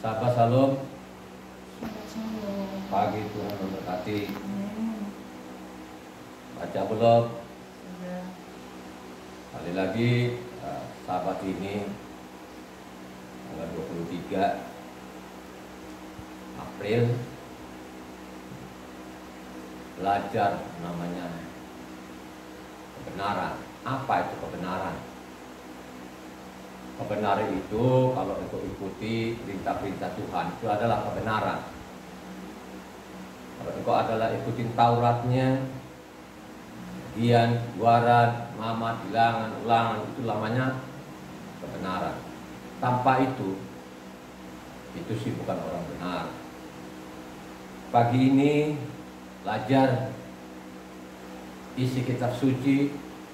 Sahabat Salam, Shalom. pagi Tuhan memberkati. Amin. Baca belum? Sudah. Kali lagi sahabat ini tanggal 23 April belajar namanya kebenaran. Apa itu kebenaran? Kebenaran itu kalau engkau ikuti perintah-perintah Tuhan itu adalah kebenaran. Kalau engkau adalah ikutin Tauratnya, bagian, waran, mamat, bilangan, ulangan, itu namanya kebenaran. Tanpa itu sih bukan orang benar. Pagi ini belajar isi kitab suci,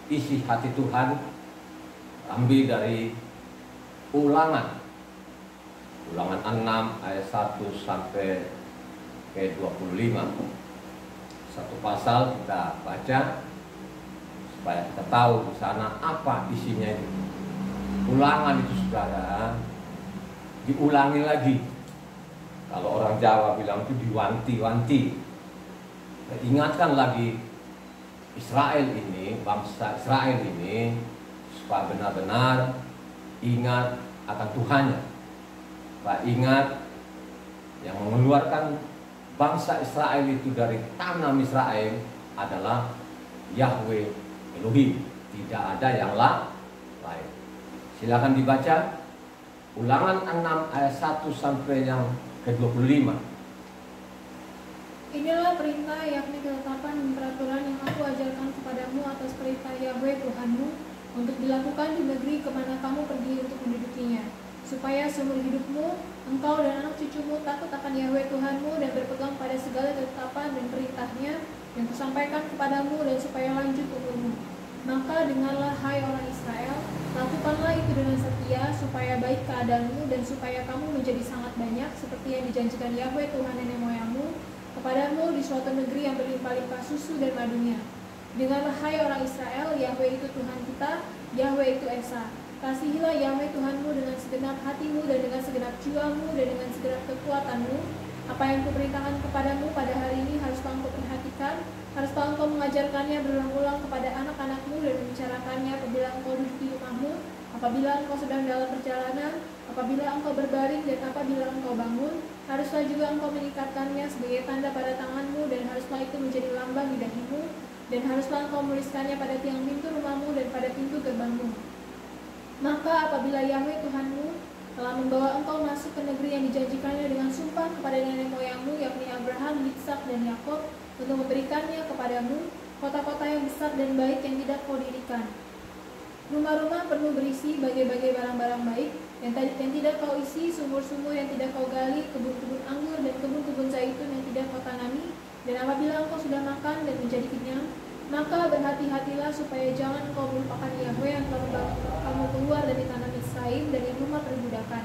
isi hati Tuhan, ambil dari Ulangan 6 ayat 1 sampai ke 25. Satu pasal kita baca supaya kita tahu di sana apa isinya itu. Ulangan itu saudara diulangi lagi. Kalau orang Jawa bilang itu diwanti-wanti. Ingatkan lagi Israel ini, bangsa Israel ini supaya benar-benar ingat akan Tuhannya. Pak, ingat yang mengeluarkan bangsa Israel itu dari tanah Israel adalah Yahweh Elohim. Tidak ada yang lain. Silakan dibaca Ulangan 6 ayat 1 sampai yang ke-25. Inilah perintah, yakni ketetapan dan peraturan yang aku ajarkan kepadamu atas perintah Yahweh Tuhanmu, untuk dilakukan di negeri kemana kamu pergi untuk mendudukinya, supaya seumur hidupmu, engkau dan anak cucumu takut akan Yahweh Tuhanmu dan berpegang pada segala ketetapan dan perintahnya yang kusampaikan kepadamu, dan supaya lanjut umurmu. Maka dengarlah, hai orang Israel, lakukanlah itu dengan setia, supaya baik keadaanmu dan supaya kamu menjadi sangat banyak, seperti yang dijanjikan Yahweh Tuhan nenek moyangmu kepadamu di suatu negeri yang berlimpah-limpah susu dan madunya. Dengarlah, hai orang Israel, Yahweh itu Tuhan kita, Yahweh itu Esa. Kasihilah Yahweh Tuhanmu dengan segenap hatimu dan dengan segenap jiwamu dan dengan segenap kekuatanmu. Apa yang kuperintahkan kepadamu pada hari ini haruslah engkau perhatikan, haruslah engkau mengajarkannya berulang-ulang kepada anak-anakmu dan membicarakannya apabila engkau duduk di rumahmu, apabila engkau sedang dalam perjalanan, apabila engkau berbaring dan apabila engkau bangun. Haruslah juga engkau meningkatkannya sebagai tanda pada tanganmu, dan haruslah itu menjadi lambang di dahimu, dan haruslah engkau menuliskannya pada tiang pintu rumahmu dan pada pintu gerbangmu. Maka apabila Yahweh Tuhanmu telah membawa engkau masuk ke negeri yang dijanjikannya dengan sumpah kepada nenek moyangmu, yakni Abraham, Ishak, dan Yakub, untuk memberikannya kepadamu, kota-kota yang besar dan baik yang tidak kau dirikan, rumah-rumah penuh berisi bagai-bagai barang-barang baik yang tidak kau isi, sumur-sumur yang tidak kau gali, kebun-kebun anggur dan kebun-kebun zaitun yang tidak kau tanami. Dan apabila engkau sudah makan dan menjadi kenyang, maka berhati-hatilah supaya jangan engkau melupakan Yahweh yang telah membawa kamu keluar dari tanah Misraim, dari rumah perbudakan.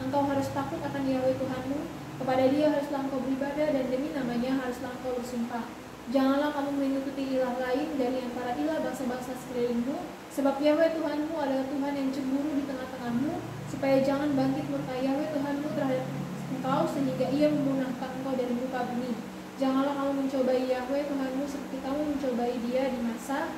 Engkau harus takut akan Yahweh Tuhanmu, kepada Dia haruslah engkau beribadah, dan demi namanya haruslah engkau bersumpah. Janganlah kamu mengikuti ilah lain dari antara ilah bangsa-bangsa sekelilingmu, sebab Yahweh Tuhanmu adalah Tuhan yang cemburu di tengah-tengahmu, supaya jangan bangkit murka Yahweh Tuhanmu terhadap engkau sehingga Ia memunahkan engkau dari muka bumi. Janganlah kamu mencobai Yahweh Tuhanmu seperti kamu mencobai Dia di masa.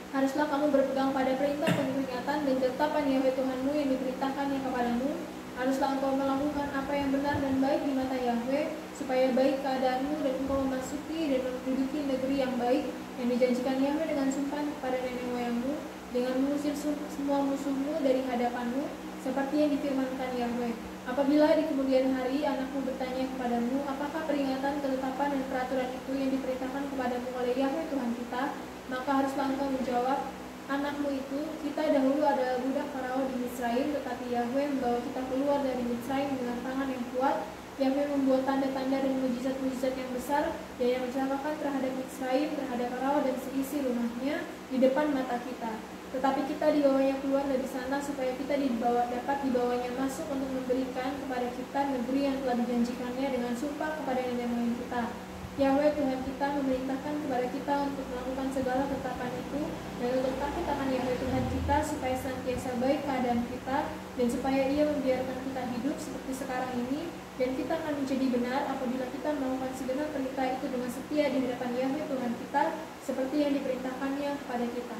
Haruslah kamu berpegang pada perintah peringatan dan ketetapan Yahweh Tuhanmu yang diperintahkannya kepadamu. Haruslah engkau melakukan apa yang benar dan baik di mata Yahweh, supaya baik keadaanmu dan engkau memasuki dan menduduki negeri yang baik yang dijanjikan Yahweh dengan sumpah kepada nenek moyangmu, dengan mengusir semua musuhmu dari hadapanmu, seperti yang difirmankan Yahweh. Apabila di kemudian hari anakmu bertanya kepadamu, apakah peringatan, ketetapan, dan peraturan itu yang diperintahkan kepadamu oleh Yahweh Tuhan kita, maka haruslah engkau menjawab, anakmu itu, kita dahulu adalah budak Farao di Misraim, tetapi Yahweh membawa kita keluar dari Misraim dengan tangan yang kuat. Yahweh membuat tanda-tanda dan mujizat-mujizat yang besar, yang mencelakakan terhadap Misraim, terhadap Farao dan seisi rumahnya di depan mata kita. Tetapi kita dibawanya keluar dari sana supaya kita dapat dibawanya masuk untuk memberikan kepada kita negeri yang telah dijanjikannya dengan sumpah kepada nenek moyang kita. Yahweh Tuhan kita memerintahkan kepada kita untuk melakukan segala ketetapan itu dan untuk takut akan Yahweh Tuhan kita supaya senantiasa baik keadaan kita dan supaya Ia membiarkan kita hidup seperti sekarang ini, dan kita akan menjadi benar apabila kita melakukan segenap perintah itu dengan setia di hadapan Yahweh Tuhan kita seperti yang diperintahkannya kepada kita.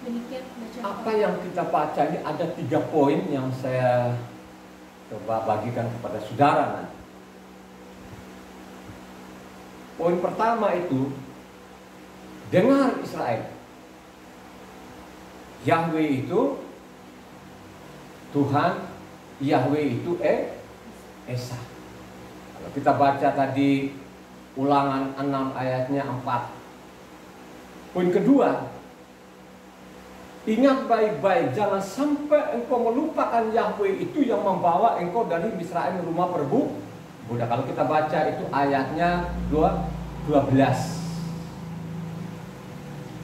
Demikian bacaan. Apa yang kita baca ini ada 3 poin yang saya coba bagikan kepada saudara nanti. Poin pertama itu, dengar Israel, Yahweh itu Tuhan, Yahweh itu Esa. Kalau kita baca tadi Ulangan 6 ayatnya 4. Poin kedua, ingat baik-baik, jangan sampai engkau melupakan Yahweh itu yang membawa engkau dari Misraim rumah perbudakan. Kalau kita baca itu ayatnya 12.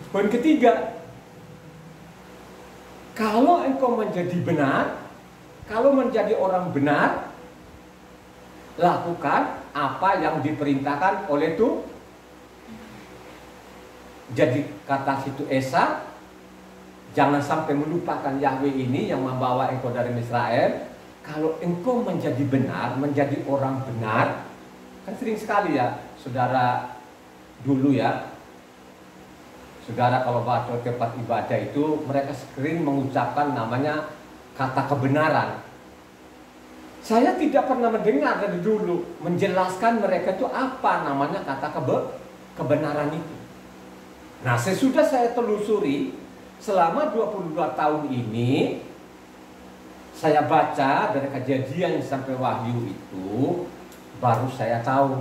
Poin ketiga, kalau engkau menjadi benar, kalau menjadi orang benar, lakukan apa yang diperintahkan oleh Tuhan. Jadi kata situ Esa, jangan sampai melupakan Yahweh ini yang membawa engkau dari Misraim. Kalau engkau menjadi benar, menjadi orang benar, kan sering sekali ya, saudara dulu ya, saudara kalau baca tempat ibadah itu, mereka sering mengucapkan namanya kata kebenaran. Saya tidak pernah mendengar dari dulu menjelaskan mereka itu apa namanya kata kebenaran itu. Nah, sesudah saya telusuri selama 22 tahun ini, saya baca dari Kejadian sampai Wahyu itu, baru saya tahu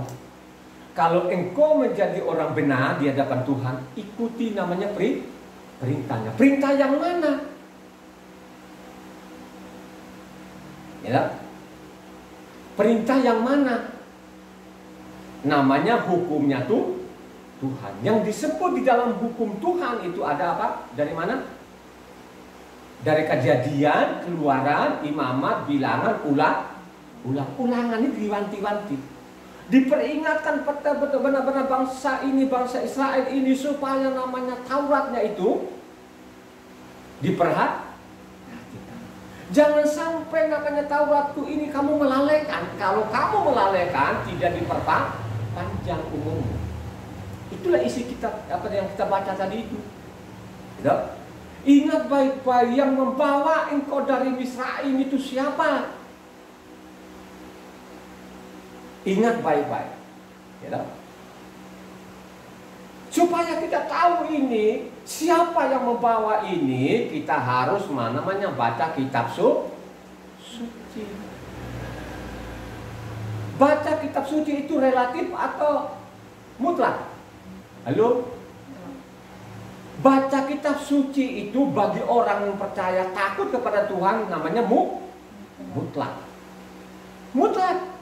kalau engkau menjadi orang benar di hadapan Tuhan, ikuti namanya perintahnya. Perintah yang mana? Ya, perintah yang mana? Namanya hukumnya tuh Tuhan. Yang disebut di dalam hukum Tuhan itu ada apa? Dari mana? Dari Kejadian, Keluaran, Imamat, Bilangan, Ulangan ini diwanti-wanti. Diperingatkan benar-benar bangsa ini, bangsa Israel ini, supaya namanya Tauratnya itu diperhatikan. Jangan sampai namanya Tauratku ini kamu melalaikan. Kalau kamu melalaikan, tidak diperpanjang umumnya. Itulah isi kitab apa yang kita baca tadi itu. Gitu? Ingat baik-baik, yang membawa engkau dari Misraim itu siapa? Ingat baik-baik. Gitu? Supaya kita tahu ini, siapa yang membawa ini, kita harus namanya baca kitab suci. Baca kitab suci itu relatif atau mutlak? Halo? Baca kitab suci itu bagi orang yang percaya takut kepada Tuhan namanya mutlak. Mutlak.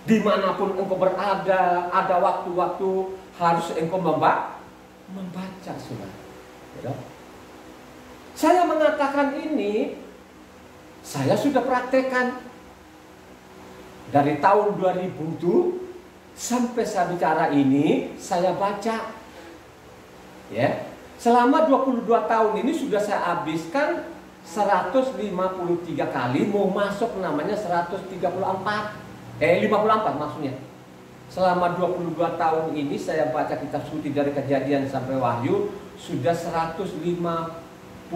Dimanapun engkau berada, ada waktu-waktu harus engkau membaca sudah. Ya. Saya mengatakan ini, saya sudah praktekkan dari tahun 2000 itu sampai saya bicara ini, saya baca. Ya, selama 22 tahun ini sudah saya habiskan 153 kali, mau masuk namanya 54 maksudnya. Selama 22 tahun ini saya baca kitab suci dari Kejadian sampai Wahyu sudah 153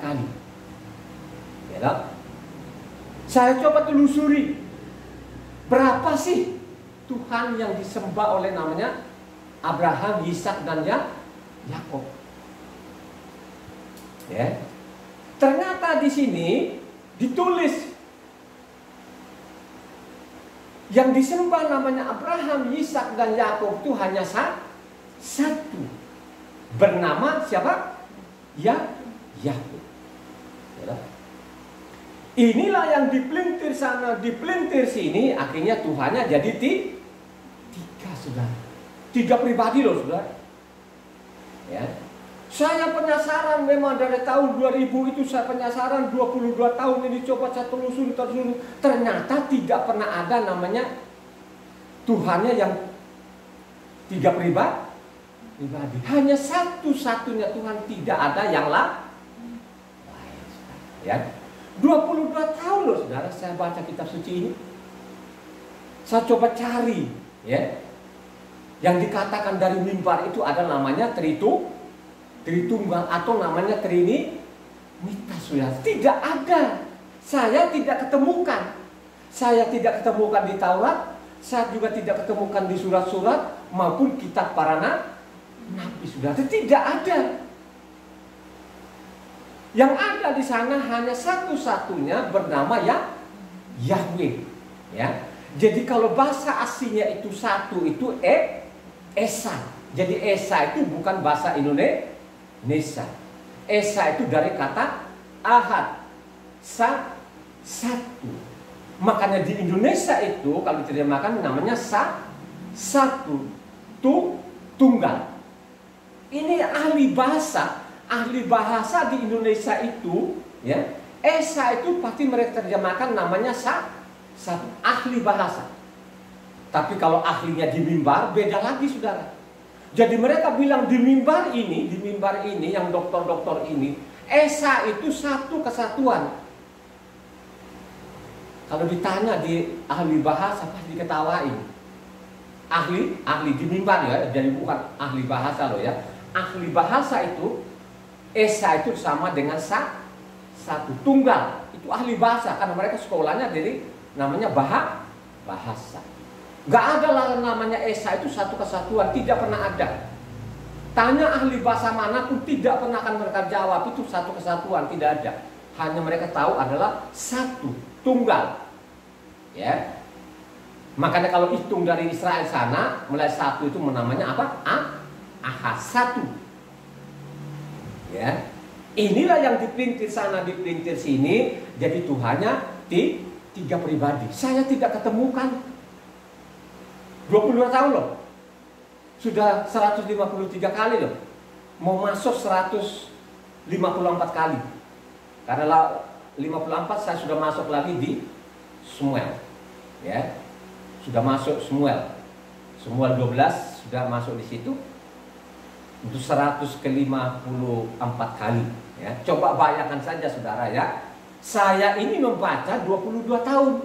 kali. Ya, saya coba telusuri berapa sih Tuhan yang disembah oleh namanya Abraham, Ishak dan Yakub. Ya. Ternyata di sini ditulis yang disembah namanya Abraham, Ishak dan Yakub itu hanya satu. Bernama siapa? Yakub. Ya. Inilah yang dipelintir sana, dipelintir sini, akhirnya Tuhannya jadi 3, saudara. 3 pribadi loh, saudara. Ya. Saya penasaran memang dari tahun 2000 itu saya penasaran, 22 tahun ini coba saya telusuri. Ternyata tidak pernah ada namanya Tuhannya yang tiga pribadi. Hanya satu-satunya Tuhan, tidak ada yang lain. Ya. 22 tahun loh saudara saya baca kitab suci ini. Saya coba cari, ya. Yang dikatakan dari mimbar itu ada namanya Tritunggal atau namanya Trinitas, saudara. Tidak ada. Saya tidak ketemukan. Saya tidak ketemukan di Taurat. Saya juga tidak ketemukan di surat-surat maupun kitab para nabi, saudara. Tidak ada. Yang ada di sana hanya satu-satunya bernama Yahweh. Ya. Jadi kalau bahasa aslinya itu satu itu Esa. Jadi Esa itu bukan bahasa Indonesia. Esa itu dari kata Ahad, satu. Makanya di Indonesia itu kalau diterjemahkan namanya satu, tunggal. Ini ahli bahasa di Indonesia itu, ya, Esa itu pasti mereka terjemahkan namanya satu, ahli bahasa. Tapi kalau ahlinya di mimbar beda lagi, saudara. Jadi mereka bilang di mimbar ini yang dokter-dokter ini, Esa itu satu kesatuan. Kalau ditanya di ahli bahasa pasti diketawain. Ahli di mimbar ya, jadi bukan ahli bahasa loh ya. Ahli bahasa itu Esa itu sama dengan satu, tunggal. Itu ahli bahasa karena mereka sekolahnya dari namanya bahasa. Gak ada lah namanya Esa itu satu kesatuan, tidak pernah ada. Tanya ahli bahasa manapun tidak pernah akan mereka jawab itu satu kesatuan, tidak ada. Hanya mereka tahu adalah satu, tunggal. Ya. Makanya kalau hitung dari Israel sana mulai satu itu namanya apa? Ahad, satu. Ya. Inilah yang dipelintir sana, dipelintir sini. Jadi Tuhannya tiga pribadi. Saya tidak ketemukan. 22 tahun loh. Sudah 153 kali loh. Mau masuk 154 kali. Karena 54 saya sudah masuk lagi di Samuel. Ya. Sudah masuk Samuel. Samuel 12 sudah masuk di situ. Untuk 154 kali ya. Coba bayangkan saja saudara ya. Saya ini membaca 22 tahun.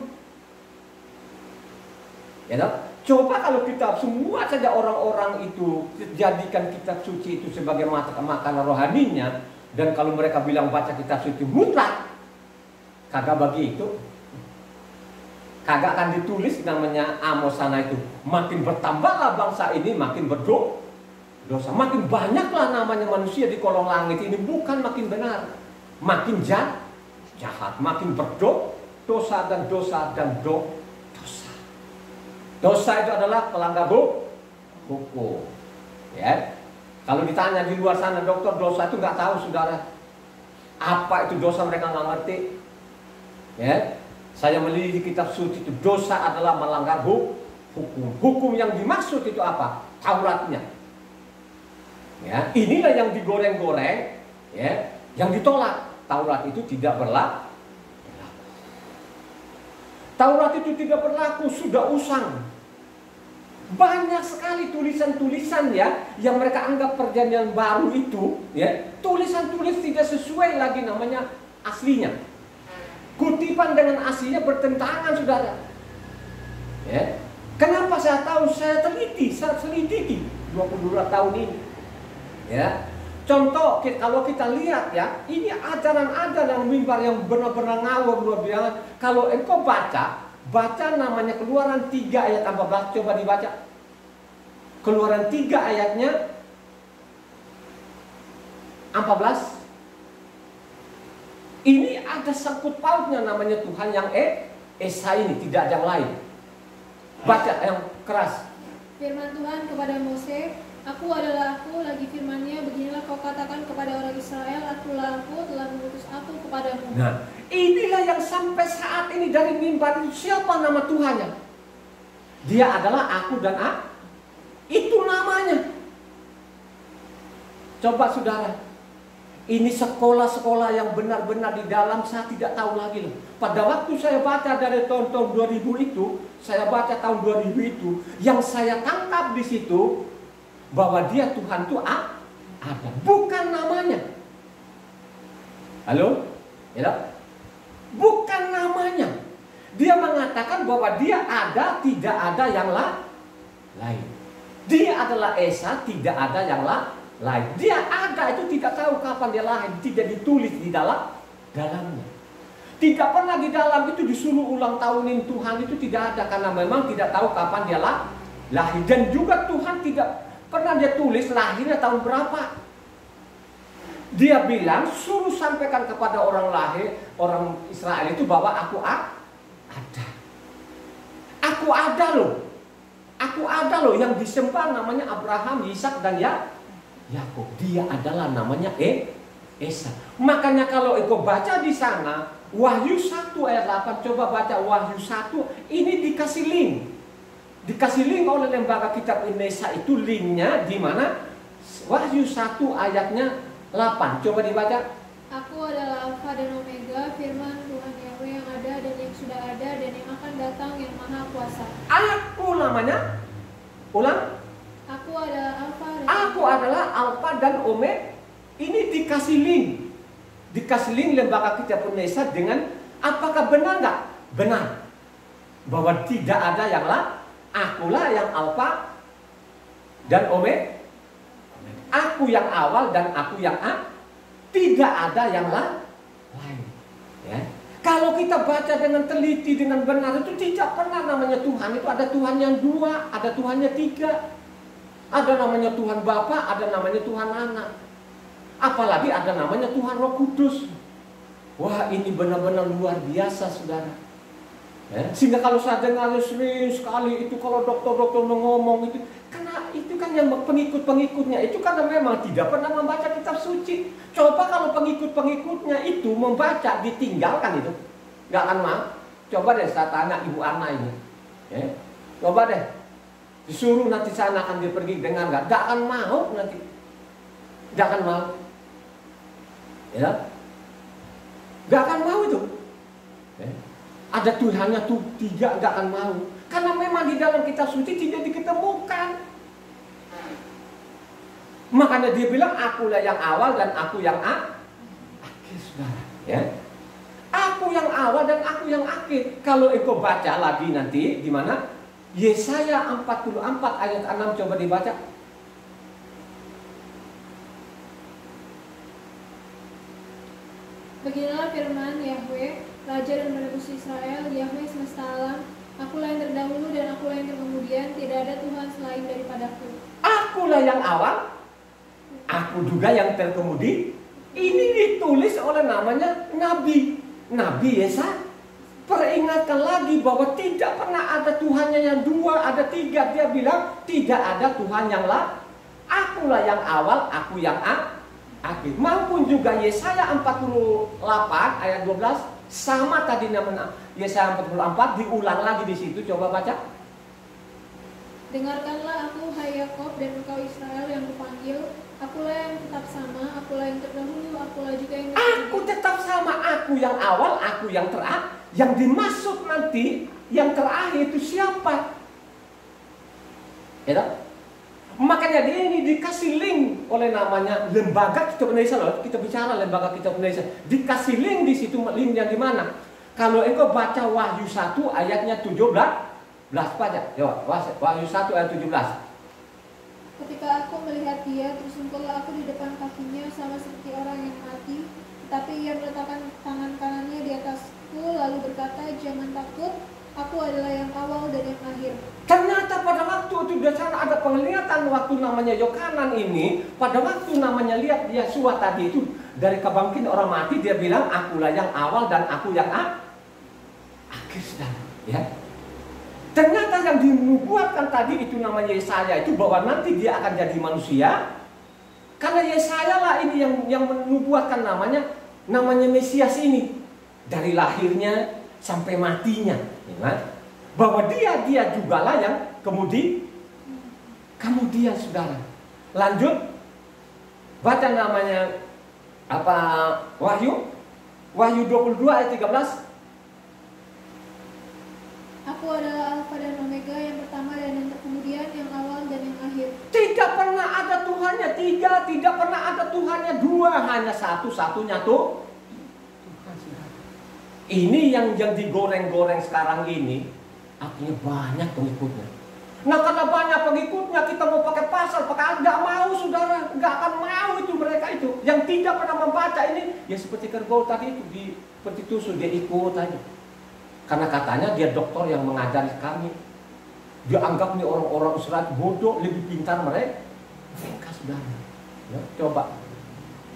Ya toh? Coba kalau kita semua saja orang-orang itu jadikan kitab suci itu sebagai makanan rohaninya, dan kalau mereka bilang baca kitab suci mutlak, kagak begitu. Kagak akan ditulis namanya Amos sana itu. Makin bertambahlah bangsa ini makin dosa, makin banyaklah namanya manusia di kolong langit ini, bukan makin benar, makin jahat, makin berdosa dan dosa. Dosa itu adalah pelanggar hukum. Ya, kalau ditanya di luar sana dokter dosa itu nggak tahu saudara, apa itu dosa mereka nggak ngerti. Ya, saya meliti kitab suci itu dosa adalah melanggar hukum. Hukum yang dimaksud itu apa? Tauratnya. Ya, inilah yang digoreng-goreng, ya, yang ditolak. Taurat itu tidak berlaku. Taurat itu tidak berlaku, sudah usang. Banyak sekali tulisan-tulisan ya yang mereka anggap perjanjian baru itu, ya, tulisan-tulis tidak sesuai lagi namanya aslinya. Kutipan dengan aslinya bertentangan, saudara. Ya. Kenapa saya tahu? Saya selidiki 22 tahun ini. Ya, contoh kalau kita lihat ya, ini ajaran-ajaran mimbar yang benar-benar ngawur luar biasa. Kalau engkau baca namanya Keluaran 3 ayat 14, coba dibaca. Keluaran 3 ayatnya 14. Ini ada sangkut pautnya namanya Tuhan yang Esa ini, tidak ada yang lain. Baca yang keras. Firman Tuhan kepada Mose, Aku adalah aku, lagi firman-Nya, beginilah kau katakan kepada orang Israel, akulah aku, telah mengutus aku kepadamu. Nah, inilah yang sampai saat ini dari mimbar itu, siapa nama Tuhannya? Dia adalah aku dan itu namanya. Coba saudara, Ini sekolah-sekolah yang benar-benar di dalam saya tidak tahu lagi loh. Pada waktu saya baca dari tahun-tahun 2000 itu, saya baca tahun 2000 itu, yang saya tangkap di situ bahwa dia Tuhan itu ada, bukan namanya. Halo? Ya? Bukan namanya. Dia mengatakan bahwa dia ada, tidak ada yang lain. Dia adalah Esa, tidak ada yang lain. Dia ada itu tidak tahu kapan dia lahir, tidak ditulis di dalamnya. Tidak pernah di dalam itu disuruh ulang tahunin Tuhan, itu tidak ada, karena memang tidak tahu kapan dia lahir. Dan juga Tuhan tidak pernah dia tulis lahirnya tahun berapa. Dia bilang suruh sampaikan kepada orang Israel itu bahwa aku ada. Aku ada loh. Aku ada loh, yang disembah namanya Abraham, Ishak dan Yakub. Dia adalah namanya Esa. Makanya kalau engkau baca di sana Wahyu 1 ayat 8, coba baca Wahyu 1, ini dikasih link. Dikasih link oleh Lembaga Kitab Indonesia, itu linknya di mana? Wahyu 1 ayatnya 8. Coba dibaca. Aku adalah Alfa dan Omega, firman Tuhan Yahweh yang ada dan yang sudah ada dan yang akan datang, yang Maha Kuasa. Aku namanya, ulang. Aku adalah Alfa dan Aku adalah Alfa dan Omega. Ini dikasih link. Dikasih link Lembaga Kitab Indonesia dengan apakah benar nggak? Benar. Bahwa tidak ada yang akulah yang Alfa dan Omega. Aku yang awal dan aku yang tidak ada yang lain. Ya. Kalau kita baca dengan teliti, dengan benar, itu tidak pernah namanya Tuhan itu ada Tuhan yang dua, ada Tuhannya tiga. Ada namanya Tuhan Bapa, ada namanya Tuhan Anak. Apalagi ada namanya Tuhan Roh Kudus. Wah, ini benar-benar luar biasa, saudara. Ya. Sehingga kalau saya dengar sering sekali itu kalau dokter-dokter ngomong itu, karena itu kan yang pengikut-pengikutnya itu karena memang tidak pernah membaca kitab suci. Coba kalau pengikut-pengikutnya itu membaca, ditinggalkan itu, nggak akan mau. Coba deh saya tanya Ibu Ana ini, ya. Coba deh disuruh nanti sana akan dia pergi, dengar nggak akan mau nanti, nggak akan mau, ya, nggak akan mau itu. Ya. Ada Tuhannya tuh tiga, nggak akan mau, karena memang di dalam kitab suci tidak diketemukan. Makanya dia bilang akulah yang awal dan aku yang akhir, saudara. Ya. Aku yang awal dan aku yang akhir. Kalau engkau baca lagi nanti di mana? Yesaya 44 ayat 6, coba dibaca. Beginilah firman Yahweh, Raja dan Penebus Israel, Yahweh semesta alam. Akulah yang terdahulu dan akulah yang terkemudian, tidak ada Tuhan selain daripadaku. Akulah yang awal, aku juga yang terkemudi. Ini ditulis oleh namanya Nabi Yesaya. Peringatkan lagi bahwa tidak pernah ada Tuhannya yang dua, ada tiga. Dia bilang tidak ada Tuhan yang akulah yang awal, aku yang akhir. Maupun juga Yesaya 48 ayat 12, sama tadi namanya Yesaya 44 diulang lagi di situ. Coba baca. Dengarkanlah aku, hai Yakob, dan engkau Israel yang kupanggil. Akulah yang tetap sama, akulah yang terdahulu, akulah juga yang terkemudian. Aku tetap sama, aku yang awal, aku yang terakhir. Yang dimaksud nanti yang terakhir itu siapa? Ya, makanya dia ini dikasih link oleh namanya Lembaga Kitab Indonesia loh. Kita bicara Lembaga Kitab Indonesia. Dikasih link di situ, linknya di mana? Kalau engkau baca Wahyu 1 ayatnya 17, baca. Coba, Wahyu 1 ayat 17. Ketika aku melihat dia, tersungkurlah aku di depan kakinya sama seperti orang yang mati. Tetapi ia meletakkan tangan kanannya di atasku, lalu berkata, jangan takut, aku adalah yang awal dan yang akhir. Ternyata pada waktu itu di sana ada penglihatan waktu namanya Yohanan ini, pada waktu namanya lihat Yesus tadi itu dari kebangkitan orang mati, dia bilang akulah yang awal dan aku yang akhir, saudara. Ya. Ternyata yang dinubuatkan tadi itu namanya Yesaya itu bahwa nanti dia akan jadi manusia. Karena Yesaya lah ini yang menubuatkan namanya Mesias ini. Dari lahirnya sampai matinya. Ya, bahwa dia juga lah yang kemudian saudara. Lanjut. Baca namanya Apa Wahyu? Wahyu 22 ayat 13. Aku adalah Alfa dan Omega, yang pertama dan yang kemudian, yang awal dan yang akhir. Tidak pernah ada Tuhannya tiga, tidak pernah ada Tuhannya dua, hanya satu-satunya tuh Tuhan. Ini yang digoreng-goreng sekarang ini, artinya banyak pengikutnya. Nah, karena banyak pengikutnya, kita mau pakai pasal, pakai nggak mau, saudara, nggak akan mau itu mereka itu. Yang tidak pernah membaca ini, ya seperti kerbau tadi itu di seperti tusuk dia ikut aja. Karena katanya dia dokter yang mengajari kami. Dia anggap nih orang-orang Israel bodoh, lebih pintar mereka saudara. Ya, coba.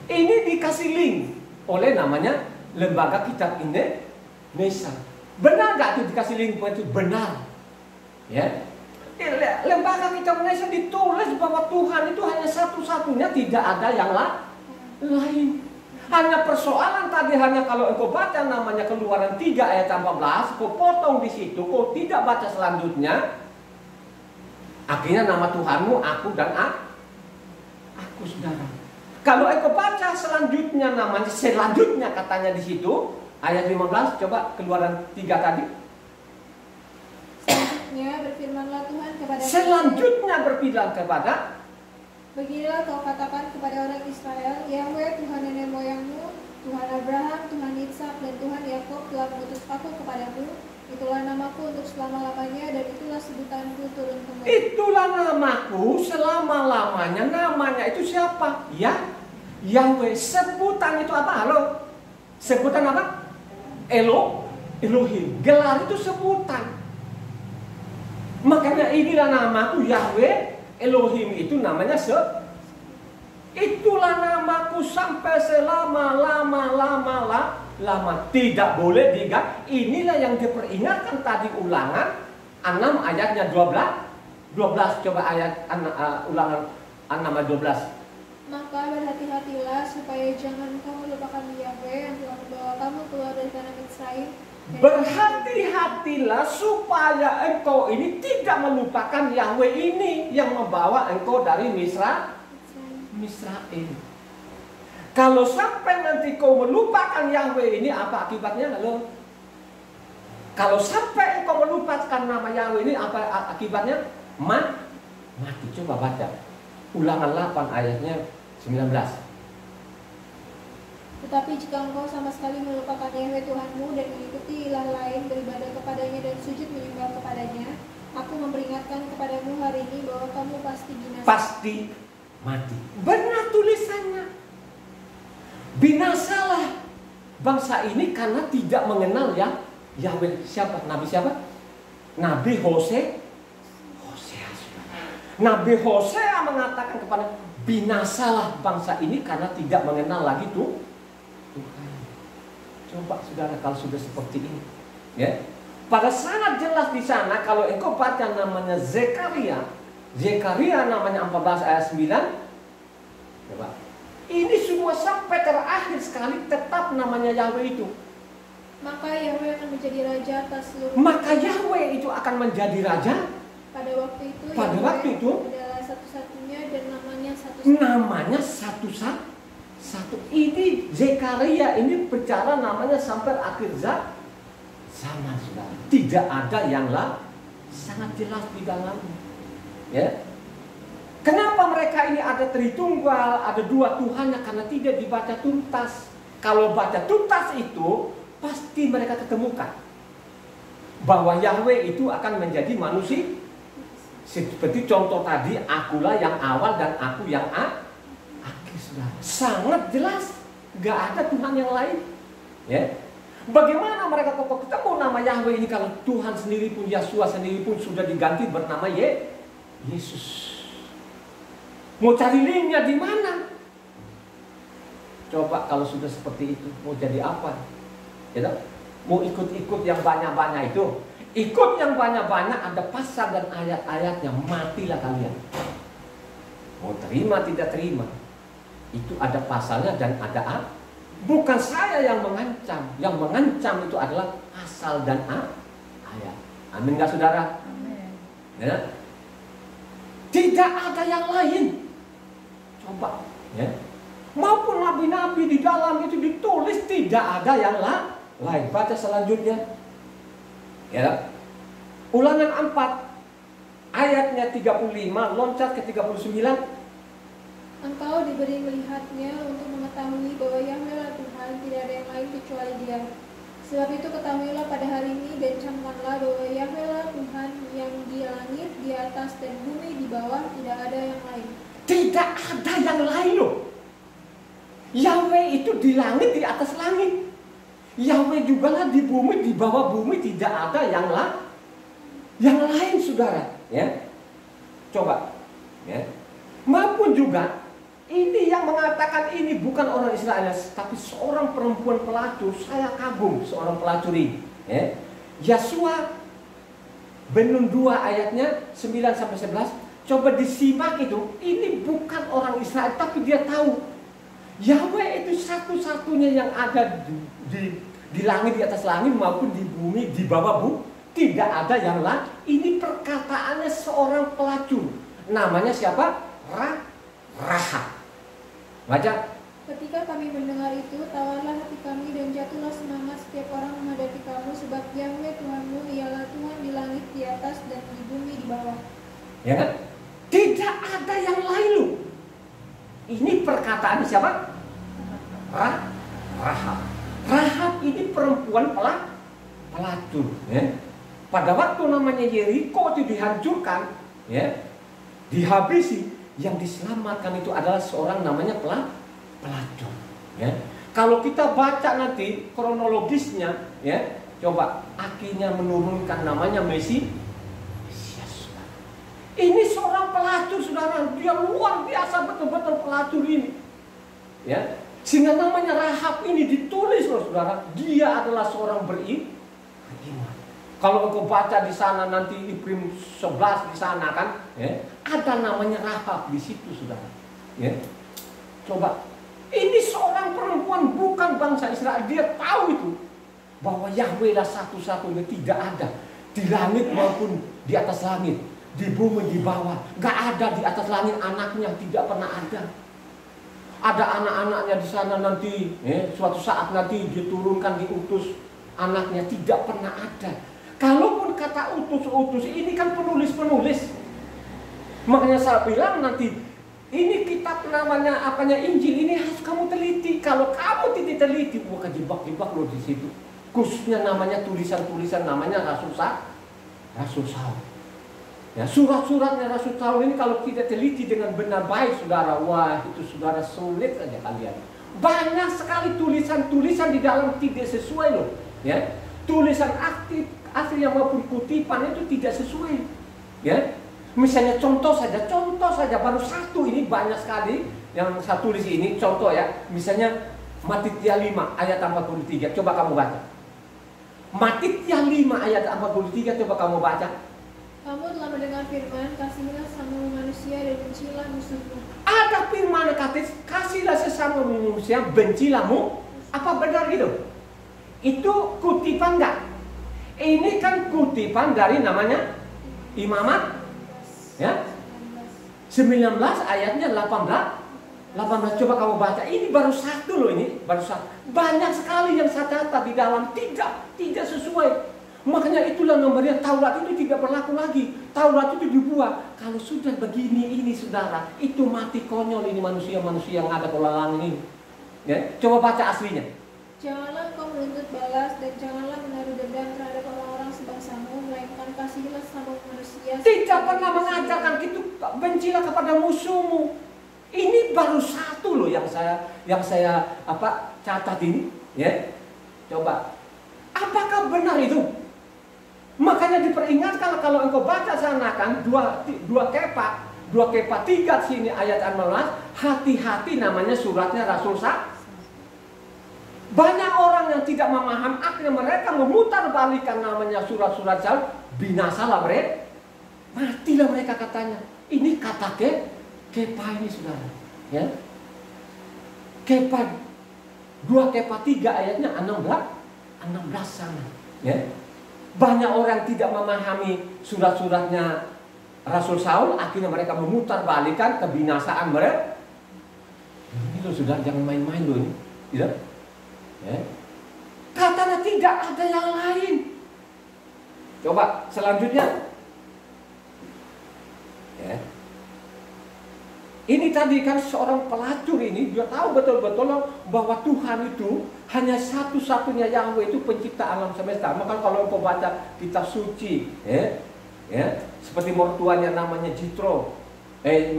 Ini dikasih link oleh namanya Lembaga Kitab Indonesia. Benar nggak itu dikasih link itu? Benar. Ya. Lembaga Kitab Indonesia ditulis bahwa Tuhan itu hanya satu-satunya, tidak ada yang lain. Hanya persoalan tadi, hanya kalau engkau baca namanya Keluaran 3 ayat 14, kau potong di situ, kau tidak baca selanjutnya, akhirnya nama Tuhanmu aku dan aku, saudara. Kalau engkau baca selanjutnya namanya, selanjutnya katanya di situ, ayat 15, coba Keluaran 3 tadi. Selanjutnya berfirmanlah Tuhan kepada Selanjutnya berbilang kepada, beginilah kau katakan kepada orang Israel, Yahweh Tuhan nenek moyangmu, Tuhan Abraham, Tuhan Ishak, dan Tuhan Yakub telah mengutus aku kepadamu. Itulah namaku untuk selama-lamanya, dan itulah sebutanku turun-temurun. Itulah namaku selama-lamanya. Namanya itu siapa? Ya, Yahweh. Sebutan itu apa? Halo? Sebutan apa? Elohim. Gelar itu sebutan. Makanya inilah namaku Yahweh. Elohim itu namanya itulah namaku sampai selama-lama. Tidak boleh diganti. Inilah yang diperingatkan tadi Ulangan 6 ayatnya 12. Coba ayat Ulangan 6 ayat 12. Maka berhati-hatilah supaya jangan kamu lupakan Yahweh yang telah membawa kamu keluar dari tanah Misraim. Berhati-hatilah supaya engkau ini tidak melupakan Yahweh ini yang membawa engkau dari Misraim. Kalau sampai nanti kau melupakan Yahweh ini, apa akibatnya? Halo? Kalau sampai engkau melupakan nama Yahweh ini, apa akibatnya? Mati. Coba baca Ulangan 8 ayatnya 19. Tetapi jika engkau sama sekali melupakan Yahweh Tuhanmu dan mengikuti ilah lain, beribadah kepadanya dan sujud menyembah kepadanya, aku memperingatkan kepadamu hari ini bahwa kamu pasti binasa. Pasti mati. Benar tulisannya. Binasalah bangsa ini karena tidak mengenal Yahweh. Siapa? Nabi siapa? Nabi Hosea. Nabi Hosea mengatakan kepada, binasalah bangsa ini karena tidak mengenal lagi Tuhan. Coba saudara kalau sudah seperti ini, ya. Pada sangat jelas di sana kalau engkau baca namanya Zekaria namanya 14 ayat 9. Coba. Ini semua sampai terakhir sekali tetap namanya Yahweh itu. Maka Yahweh akan menjadi raja atas seluruh. Maka Yahweh itu akan menjadi raja. Pada waktu itu. Pada Yahweh waktu itu adalah satu-satunya dan namanya satu-satunya. Namanya satu. Ini Zekaria ini bicara namanya sampai akhir zaman, saudara. Tidak ada yang sangat jelas di dalamnya. Ya. Kenapa mereka ini ada Tritunggal, ada dua Tuhannya? Karena tidak dibaca tuntas. Kalau baca tuntas itu pasti mereka ketemukan bahwa Yahweh itu akan menjadi manusia. Seperti contoh tadi, akulah yang awal dan aku yang akhir. Sangat jelas, gak ada Tuhan yang lain. Ya, bagaimana mereka kok ketemu nama Yahweh ini kalau Tuhan sendiri pun, Yeshua sendiri pun sudah diganti bernama Yesus? Mau cari linknya di mana? Coba kalau sudah seperti itu, mau jadi apa? Ya, mau ikut-ikut yang banyak-banyak itu? Ikut yang banyak-banyak, ada pasal dan ayat-ayatnya, matilah kalian. Mau terima tidak terima, itu ada pasalnya dan ada bukan saya yang mengancam. Yang mengancam itu adalah pasal dan ayat. Amin gak saudara? Amin. Ya? Tidak ada yang lain. Coba, ya. maupun nabi-nabi di dalam itu ditulis tidak ada yang lain. Baca selanjutnya. Ya. Ulangan 4 ayatnya 35 loncat ke 39. Engkau diberi melihatnya untuk mengetahui bahwa Yahweh lah Tuhan, tidak ada yang lain kecuali Dia. Sebab itu ketahuilah pada hari ini dan camkanlah bahwa Yahweh lah Tuhan, yang di langit, di atas dan bumi di bawah, tidak ada yang lain. Tidak ada yang lain loh. Yahweh itu di langit, di atas langit. Yahweh juga lah di bumi, di bawah bumi, tidak ada yang lain, saudara. Ya, coba. Ya, maupun juga ini yang mengatakan ini bukan orang Israel, tapi seorang perempuan pelacur. Saya kagum seorang pelacur ini. Ya. Yosua Ben-Nun 2 ayatnya 9-11. Coba disimak itu. Ini bukan orang Israel, tapi dia tahu Yahweh itu satu-satunya yang ada di langit, di atas langit maupun di bumi, di bawah bumi. Tidak ada yang lain. Ini perkataannya seorang pelacur. Namanya siapa? Rahab. Baca. Ketika kami mendengar itu, tawarlah hati kami dan jatuhlah semangat setiap orang menghadapi kamu, sebab Yahweh Tuhanmu ialah Tuhan di langit, di atas dan di bumi di bawah. Ya kan? Tidak ada yang lain loh. Ini perkataan siapa? Rahab. Rahab ini perempuan pelacur. Ya. Pada waktu namanya Yeriko itu dihancurkan, ya, dihabisi, yang diselamatkan itu adalah seorang namanya pelacur. Ya. Kalau kita baca nanti kronologisnya, ya, coba akhirnya menurunkan namanya Mesias. Ini seorang pelacur, saudara, dia luar biasa betul-betul pelacur ini. Ya, sehingga namanya Rahab ini ditulis loh, saudara, dia adalah seorang beriman. Kalau engkau baca di sana nanti Ibrahim 11 di sana kan, ya, ada namanya Rahab di situ, saudara. Ya. Coba, ini seorang perempuan bukan bangsa Israel, dia tahu itu bahwa Yahweh lah satu-satunya, tidak ada di langit maupun di atas langit, di bumi di bawah, gak ada di atas langit anaknya, tidak pernah ada. Ada anak-anaknya di sana nanti, suatu saat nanti diturunkan, diutus anaknya, tidak pernah ada. Kalaupun kata utus-utus ini kan penulis-penulis. Makanya saya bilang nanti ini kitab namanya apanya Injil ini harus kamu teliti. Kalau kamu tidak teliti, bukan jebak-jebak loh di situ. Khususnya namanya tulisan-tulisan namanya Rasul Saul. Ya, surat-suratnya Rasul Saul ini kalau tidak teliti dengan benar baik, saudara, wah itu saudara sulit saja kalian. Banyak sekali tulisan-tulisan di dalam tidak sesuai loh. Ya, tulisan aslinya maupun kutipan itu tidak sesuai. Ya, misalnya contoh saja baru satu ini banyak sekali yang saya tulis ini contoh ya. Misalnya Matitia 5 ayat 43. Coba kamu baca. Matitia 5 ayat 43, coba kamu baca. Kamu telah mendengar firman, kasihilah sesama manusia dan bencilah musuhmu. Ada firman kasihlah sesama manusia, bencilah mu. Apa benar gitu? Itu kutipan enggak? Ini kan kutipan dari namanya Imamat, ya, 19 ayatnya 18. Coba kamu baca. Ini baru satu loh, ini baru satu. Banyak sekali yang saya catat di dalam tidak sesuai. Makanya itulah nomornya Taurat itu tidak berlaku lagi. Taurat itu dibuat. Kalau sudah begini ini, saudara, itu mati konyol ini manusia-manusia yang ada pelalang ini. Ya, coba baca aslinya. Janganlah kau menuntut balas dan janganlah menaruh dendam terhadap orang-orang sebangsamu, melainkan kasihilah sesama manusia. Tidak pernah mengajarkan itu, bencilah kepada musuhmu. Ini baru satu loh yang saya catat ini, ya. Coba, apakah benar itu? Makanya diperingatkan kalau engkau baca sana kan dua kepa 3 sini ayat 16, hati-hati namanya suratnya Rasul Sa. Banyak orang yang tidak memaham, akhirnya mereka memutar balikan namanya surat-surat Saul, binasalah mereka, matilah mereka katanya. Ini kata kepa ini, saudara, ya. Kepa 2 kepa 3 ayatnya 16 sana, ya. Banyak orang tidak memahami surat-suratnya Rasul Saul, akhirnya mereka memutar balikan kebinasaan mereka. Ini loh saudara, jangan main-main loh ini. Tidak? Ya. Katanya tidak ada yang lain. Coba selanjutnya. Ya. Ini tadi kan seorang pelacur ini, dia tahu betul-betul bahwa Tuhan itu hanya satu-satunya Yahweh, itu pencipta alam semesta. Maka kalau engkau baca kitab suci, ya, seperti mertuanya namanya Jitro,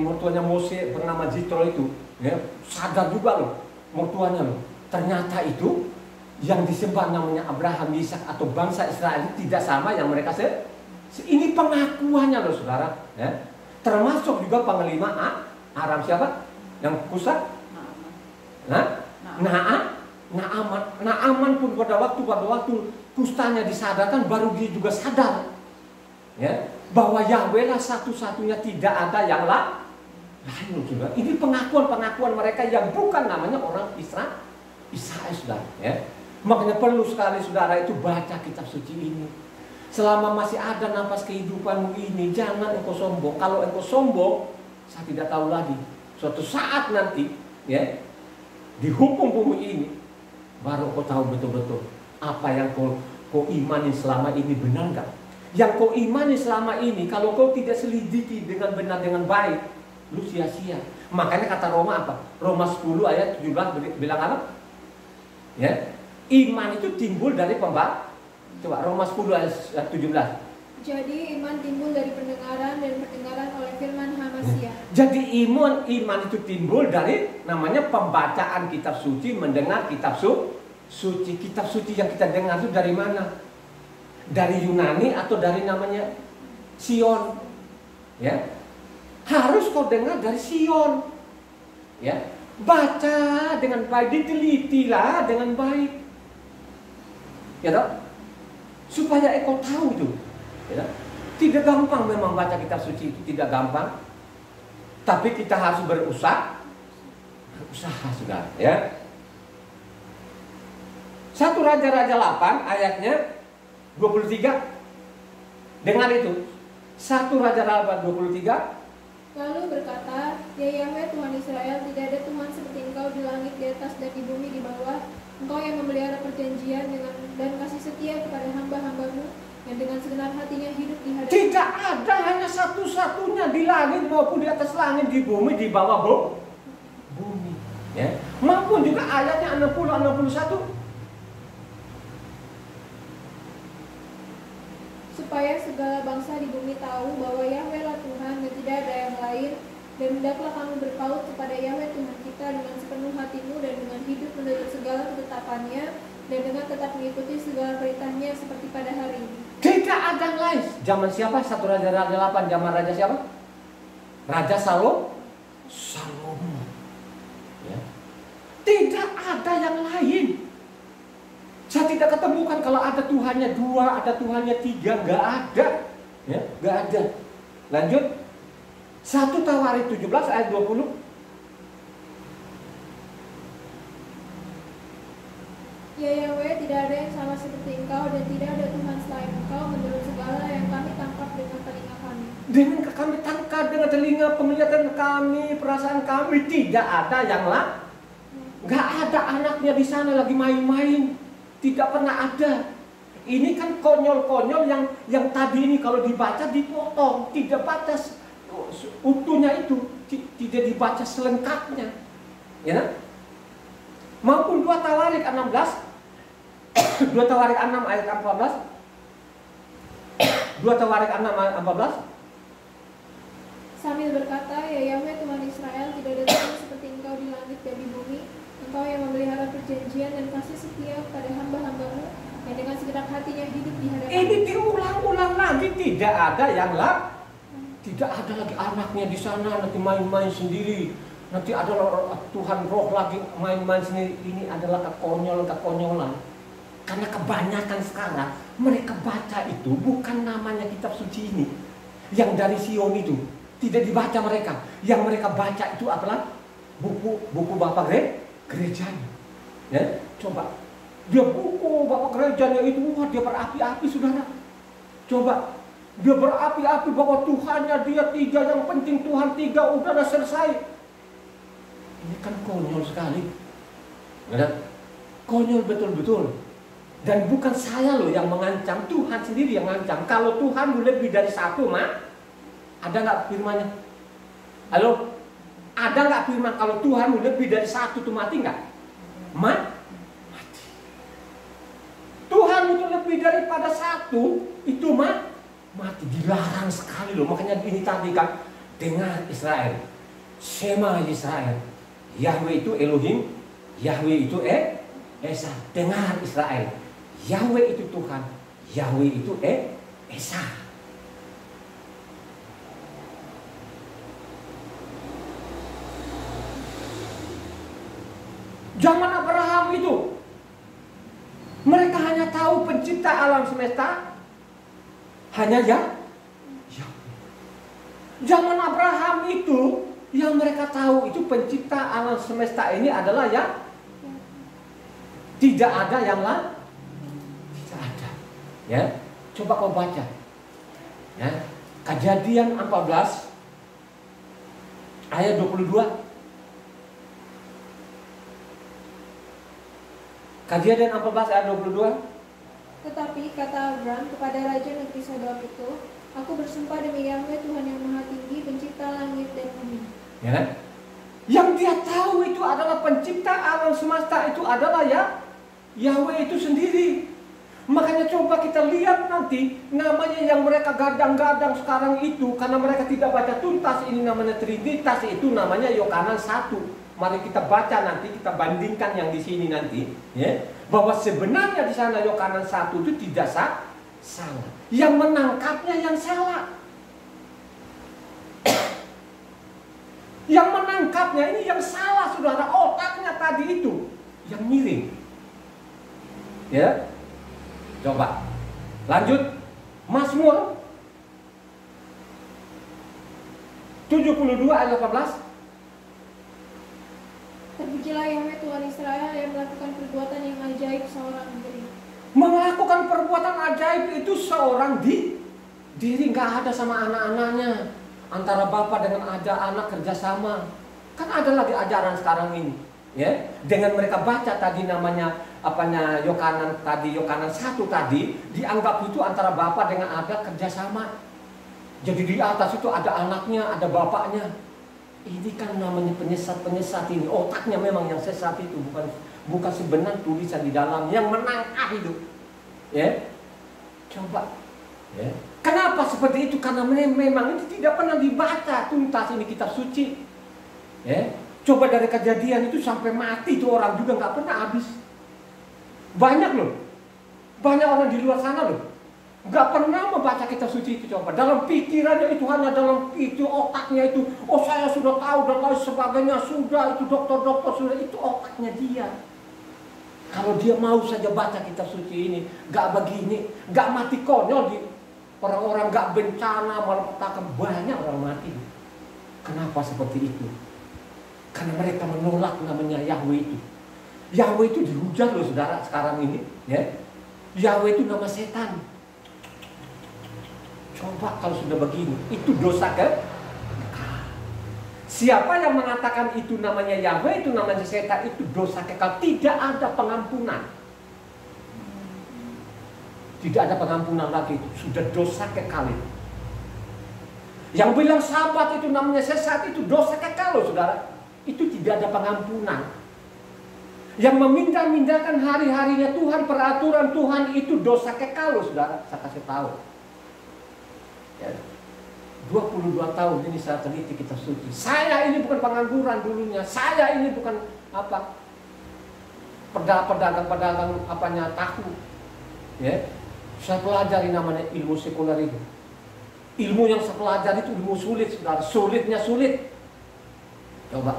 mertuanya Mose bernama Jitro itu, ya, sadar juga loh mertuanya loh. Ternyata itu yang disembah namanya Abraham, Ishak atau bangsa Israel itu tidak sama yang mereka ini pengakuannya loh saudara, ya. Termasuk juga panglima Aram siapa? Yang Kusa? Naaman pun pada waktu kustanya disadarkan, baru dia juga sadar, ya, bahwa Yahweh lah satu-satunya, tidak ada yang lain juga. Ini pengakuan mereka yang bukan namanya orang Israel saudara, ya. Makanya perlu sekali saudara itu baca kitab suci ini. Selama masih ada nafas kehidupanmu ini, jangan engkau sombong. Kalau engkau sombong, saya tidak tahu lagi. Suatu saat nanti, ya, dihukum bumi ini, baru kau tahu betul-betul apa yang kau imani selama ini benar enggak. Yang kau imani selama ini, kalau kau tidak selidiki dengan benar, dengan baik, lu sia-sia. Makanya kata Roma apa? Roma 10 ayat 17 bilang apa? Ya, iman itu timbul dari pembaca. Coba Roma 10 ayat 17. Jadi iman timbul dari pendengaran, dan pendengaran oleh firman Hamasia. Jadi iman itu timbul dari namanya pembacaan kitab suci, mendengar kitab suci. Kitab suci yang kita dengar itu dari mana? Dari Yunani atau dari namanya Sion? Ya, harus kau dengar dari Sion. Ya, baca dengan baik, ditelitilah dengan baik. Ya toh? Supaya engkau tahu itu. Ya, tidak gampang memang baca kitab suci itu, tidak gampang. Tapi kita harus berusaha saudara, ya. 1 Raja-Raja 8 ayatnya 23. Dengar itu. 1 Raja-Raja 23. Lalu berkata, ya Yahweh Tuhan Israel, tidak ada Tuhan seperti Engkau di langit, di atas, dan di bumi di bawah. Engkau yang memelihara perjanjian dan kasih setia kepada hamba-hambamu, yang dengan segenap hatinya hidup di hadapan. Tidak ada, hanya satu-satunya di langit maupun di atas langit, di bumi, di bawah bumi. Ya. Maupun juga ayatnya 60-61. Supaya segala bangsa di bumi tahu bahwa Yahweh lah Tuhan dan tidak ada yang lain, dan hendaklah kamu berpaut kepada Yahweh Tuhan kita dengan sepenuh hatimu dan dengan hidup menurut segala ketetapannya, dan dengan tetap mengikuti segala perintahnya seperti pada hari ini. Tidak ada yang lain. Zaman siapa? 1 Raja-Raja 8. Zaman Raja siapa? Raja Salomo. Ya. Tidak ada yang lain. Saya tidak ketemukan kalau ada Tuhannya 2, ada Tuhannya 3, nggak ada. Ya, nggak ada. Lanjut. 1 Tawarik 17 ayat 20. Ya Yahweh, tidak ada yang sama seperti Engkau, dan tidak ada Tuhan selain Engkau, menurut segala yang kami tangkap dengan telinga kami. Dengan kami tangkap dengan telinga, penglihatan kami, perasaan kami, tidak ada yang lain. Nggak ada anaknya di sana lagi main-main. Tidak pernah ada. Ini kan konyol-konyol yang tadi ini kalau dibaca dipotong, tidak baca utuhnya itu, tidak dibaca selengkapnya. Ya. Maupun 2 Tawarik 16, 2 Tawarik 6 ayat 14. 2 Tawarik 6 ayat 14. Sambil berkata, ya Yahweh Tuhan Israel, tidak ada Tuhan seperti Engkau di langit dan di bumi. Engkau yang memelihara perjanjian dan kasih setia pada hamba-hambamu, yang dengan segenap hatinya hidup di hadapan. Ini diulang-ulang lagi, tidak ada yang lain. Tidak ada lagi anaknya di sana nanti main-main sendiri. Nanti ada Tuhan roh lagi main-main sendiri. Ini adalah kekonyolan. Karena kebanyakan sekarang mereka baca itu bukan namanya kitab suci ini. Yang dari Sion itu tidak dibaca mereka. Yang mereka baca itu adalah buku Bapak gerejanya. Ya, coba. Dia buku Bapak gerejanya itu, wah dia berapi-api saudara. Coba. Dia berapi-api bahwa Tuhannya dia 3, yang penting Tuhan 3, udah selesai. Ini kan konyol sekali. Konyol betul-betul. Dan bukan saya loh yang mengancam, Tuhan sendiri yang mengancam. Kalau Tuhan lebih dari satu, ada nggak firmannya? Halo? Ada nggak firman kalau Tuhan lebih dari satu tuh mati nggak? Mati. Tuhan itu lebih daripada satu, itu mati. Dilarang sekali loh. Makanya ini tadi kan, dengar Israel, Shema Israel, Yahweh itu Elohim, Yahweh itu Esa. Dengar Israel, Yahweh itu Tuhan, Yahweh itu Esa. Zaman Abraham itu, mereka hanya tahu pencipta alam semesta, hanya Yahweh. Zaman Abraham itu, yang mereka tahu itu pencipta alam semesta ini adalah ya, tidak ada yang lain, tidak ada. Ya, coba kau baca. Ya, Kejadian 14 ayat 22. Kejadian 14 ayat 22. Tetapi kata Abram kepada raja negeri Sodom itu, aku bersumpah demi Yahweh Tuhan yang Maha Tinggi, pencipta langit dan bumi. Ya kan? Yang dia tahu itu adalah pencipta alam semesta itu adalah ya Yahweh itu sendiri. Makanya coba kita lihat nanti namanya yang mereka gadang-gadang sekarang itu, karena mereka tidak baca tuntas, ini namanya Trinitas, itu namanya Yohanes 1. Mari kita baca nanti, kita bandingkan yang di sini nanti, ya, bahwa sebenarnya di sana Yohanes 1 itu tidak salah. Yang menangkapnya yang salah. Yang menangkapnya ini yang salah, saudara. Otaknya tadi itu yang miring. Ya, coba lanjut. Mazmur 72 ayat 18. Terpujilah Yahweh Tuhan Israel yang melakukan perbuatan yang ajaib seorang diri. Melakukan perbuatan ajaib itu seorang diri, nggak ada sama anak-anaknya. Antara bapak dengan anak kerjasama. Kan ada lagi ajaran sekarang ini, ya. Dengan mereka baca tadi namanya Yohanes 1 tadi, dianggap itu antara bapak dengan anak kerjasama. Jadi di atas itu ada anaknya, ada bapaknya. Ini kan namanya penyesat ini. Otaknya memang yang sesat itu, bukan sebenar tulisan di dalam yang menangkap itu. Ya. Coba. Ya. Kenapa seperti itu? Karena memang itu tidak pernah dibaca tuntas ini kitab suci. Ya. Coba dari Kejadian itu sampai mati itu orang juga nggak pernah habis. Banyak loh. Banyak orang di luar sana loh. Nggak pernah membaca kitab suci itu. Coba dalam pikirannya itu, hanya dalam itu otaknya itu, oh saya sudah tahu dan lain sebagainya, sudah itu dokter sudah, itu otaknya dia. Kalau dia mau saja baca kitab suci ini, nggak begini, nggak mati konyol di orang-orang, nggak bencana malapetaka, banyak orang mati. Kenapa seperti itu? Karena mereka menolak namanya Yahweh itu. Yahweh itu dihujat loh saudara sekarang ini, ya. Yahweh itu nama setan. Coba kalau sudah begini, itu dosa kan? Siapa yang mengatakan itu namanya Yahweh, itu namanya setan, itu dosa kekal. Tidak ada pengampunan. Tidak ada pengampunan lagi, itu sudah dosa kekal itu. Yang bilang sabat itu namanya sesat, itu dosa kekal loh saudara. Itu tidak ada pengampunan. Yang memindah-mindahkan hari-harinya Tuhan, peraturan Tuhan, itu dosa kekal loh saudara. Saya kasih tahu. Ya. 22 tahun ini saya teliti kitab suci. Saya ini bukan pengangguran dulunya. Saya ini bukan pedagang tahu. Ya. Saya pelajari namanya ilmu sekuler itu. Ilmu yang saya pelajari itu ilmu sulit, saudara. Sulitnya sulit. Coba.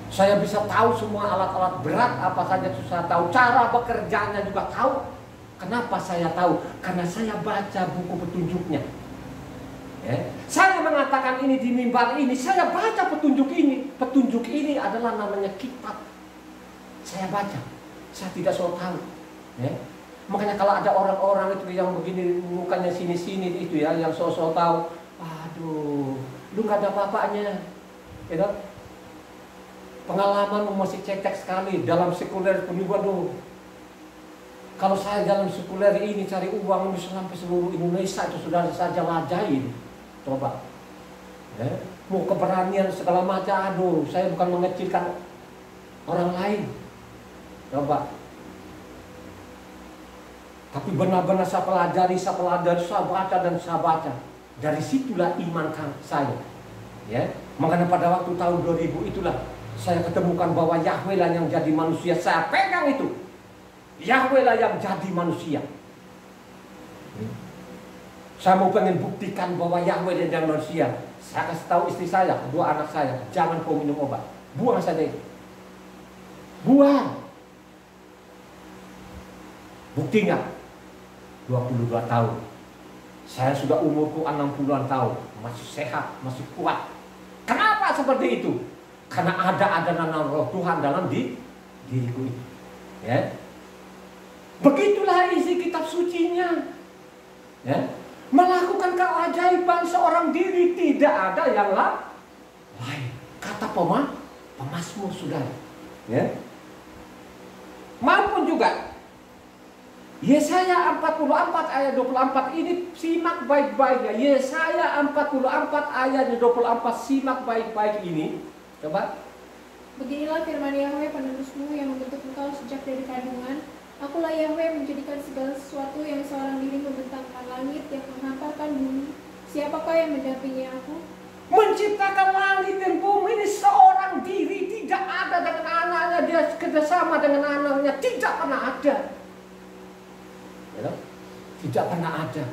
Saya bisa tahu semua alat-alat berat apa saja, susah tahu. Cara bekerjanya juga tahu. Kenapa saya tahu? Karena saya baca buku petunjuknya. Ya. Saya mengatakan ini di mimbar ini, saya baca petunjuk ini. Petunjuk ini adalah namanya kitab. Saya baca. Saya tidak so tahu. Ya. Makanya kalau ada orang-orang itu yang begini mukanya sini-sini itu ya, yang so-so tahu, aduh, lu nggak ada apa-apanya, gitu. pengalaman masih cetek sekali dalam sekuler pun juga dong. Kalau saya dalam sekuler ini cari uang ini sampai seluruh Indonesia itu sudah saja lajain. Coba. Ya. Mau keberanian segala macam, aduh, saya bukan mengecilkan orang lain. Coba. Tapi benar-benar saya pelajari, saya baca dan saya baca. Dari situlah iman saya. Ya. Makanya pada waktu tahun 2000 itulah saya ketemukan bahwa Yahweh lah yang jadi manusia. Saya pegang itu. Yahweh lah yang jadi manusia. Saya mau pengen buktikan bahwa Yahweh yang jadi manusia. Saya kasih tahu istri saya, kedua anak saya, jangan kau minum obat. Buang saja itu. Buang. Buktinya 22 tahun. Saya sudah umurku 60-an tahun, masih sehat, masih kuat. Kenapa seperti itu? Karena ada roh Tuhan dalam diriku itu. Ya. Begitulah isi kitab sucinya. Ya. Melakukan keajaiban seorang diri, tidak ada yang lain. Kata pemazmur saudara. Ya. Maupun juga Yesaya 44 ayat 24 ini simak baik-baik ya. Yesaya 44 ayat 24 simak baik-baik ini. Coba. Beginilah firman Yahweh penebusmu yang membentuk engkau sejak dari kandungan. Akulah Yahweh menjadikan segala sesuatu yang seorang diri membentangkan langit, yang menghantarkan bumi. Siapakah yang mendampingi aku? Menciptakan langit dan bumi ini seorang diri, tidak ada dengan anaknya, dia kerjasama dengan anaknya, tidak pernah ada. Ya, tidak pernah ada.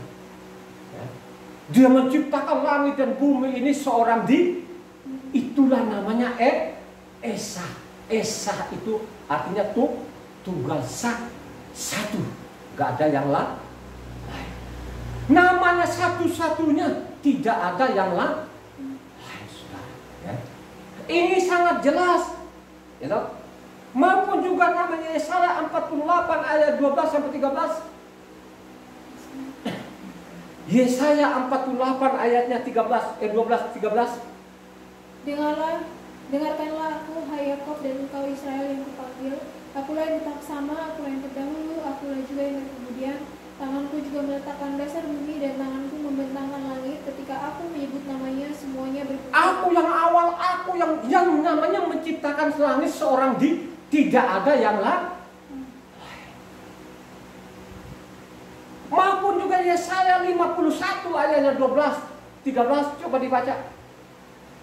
Ya. Dia menciptakan langit dan bumi ini seorang diri. Itulah namanya Esa. Esa itu artinya tunggal satu, gak ada yang lain. Namanya satu-satunya, tidak ada yang lain. Ya. Ini sangat jelas, ya. Maupun juga namanya Yesaya 48 ayat 12 sampai 13. Yesaya 48 ayatnya 12-13. Dengarkanlah aku, hai Yakob, dan engkau Israel yang kupanggil. Akulah yang tetap sama, akulah yang terdahulu, akulah juga yang kemudian. Tanganku juga meletakkan dasar bumi dan tanganku membentangkan langit. Ketika aku menyebut namanya, semuanya berkumpul. Aku yang awal, aku yang namanya menciptakan langit seorang diri, tidak ada yang lain. Maupun juga Yesaya 51 ayatnya 12-13, coba dibaca.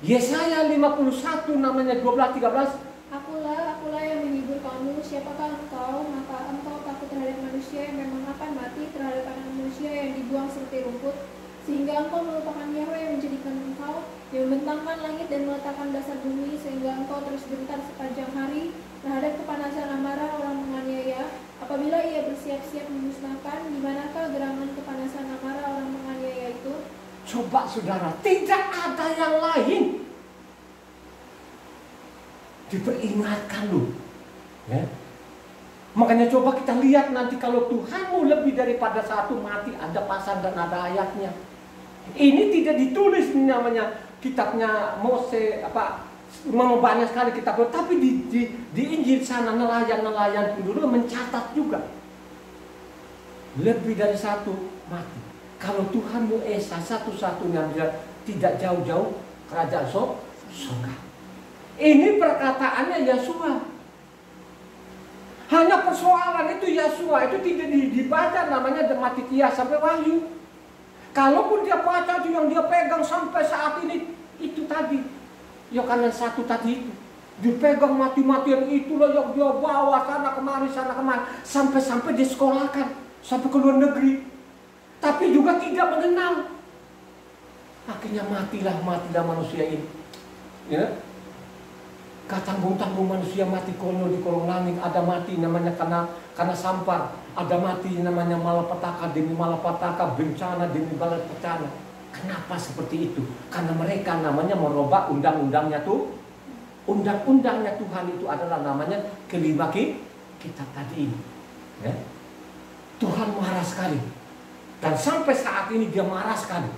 Yesaya 51 namanya 12-13. Akulah yang menghibur kamu. Siapakah engkau? Maka engkau takut terhadap manusia yang memang akan mati, terhadap anak manusia yang dibuang seperti rumput. Sehingga engkau melupakan Yahweh yang menjadikan engkau, yang membentangkan langit dan meletakkan dasar bumi. Sehingga engkau terus gentar sepanjang hari terhadap kepanasan amarah orang menganiaya. Apabila ia bersiap-siap memusnahkan, di manakah gerangan kepanasan amarah orang menganiaya itu? Coba saudara, tidak ada yang lain. Diperingatkan loh, ya. Makanya coba kita lihat nanti kalau Tuhanmu lebih daripada satu mati, ada pasal dan ada ayatnya. Ini tidak ditulis namanya kitabnya Mose memang banyak sekali kitab, tapi di Injil sana nelayan pun dulu mencatat juga lebih dari satu mati. Kalau Tuhanmu Esa satu-satunya, tidak jauh-jauh kerajaan surga. Ini perkataannya Yesua. Hanya persoalan itu Yesua itu tidak dibaca namanya Matitia sampai Wahyu. Kalaupun dia baca itu yang dia pegang sampai saat ini itu tadi, Yohanes 1 tadi itu dipegang mati-matian itulah yang dia bawa sana kemari sampai disekolahkan sampai ke luar negeri. Tapi juga tidak mengenal. Akhirnya matilah manusia ini. Ya. Tanggung manusia mati konyol di kolong langit. Ada mati namanya karena sampar. Ada mati namanya malapetaka demi malapetaka, bencana demi bencana. Kenapa seperti itu? Karena mereka namanya merubah undang-undangnya tuh. Undang-undangnya Tuhan itu adalah namanya kelima kitab tadi ini. Ya. Tuhan marah sekali. Dan sampai saat ini dia marah sekali.